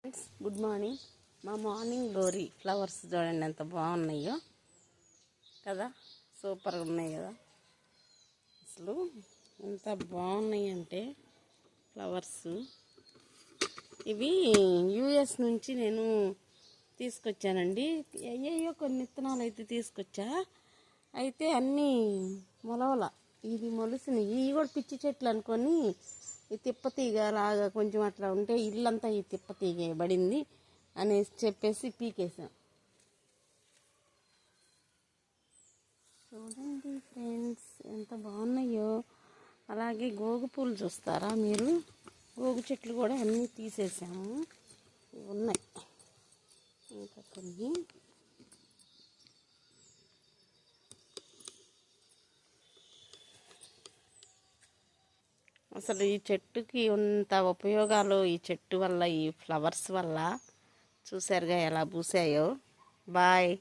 Friends good morning. మా morning glory flowers చూడండి ఎంత బాగున్నాయో కదా, సూపర్గా ఉన్నాయి కదా. అసలు ఎంత బాగున్నాయి అంటే ఫ్లవర్స్ ఇవి యుఎస్ నుంచి నేను తీసుకొచ్చానండి. అయ్యయ్యో కొన్ని విత్తనాలు అయితే తీసుకొచ్చా, అయితే అన్నీ మొలవల. ఇది మొలిసినవి, ఇవి కూడా పిచ్చి చెట్లు అనుకొని ఈ తిప్పతీగ లాగా కొంచెం అట్లా ఉంటే ఇల్లంతా ఈ తిప్పతీగ పడింది అనేసి చెప్పేసి పీకేసాం. చూడండి ఫ్రెండ్స్ ఎంత బాగున్నాయో. అలాగే గోగు పూలు చూస్తారా మీరు, గోగు చెట్లు కూడా అన్నీ తీసేసాము, ఉన్నాయి ఇంకా కొన్ని. అసలు ఈ చెట్టుకి ఎంత ఉపయోగాలు, ఈ చెట్టు వల్ల, ఈ ఫ్లవర్స్ వల్ల చూసారుగా ఎలా పూసాయో. బాయ్.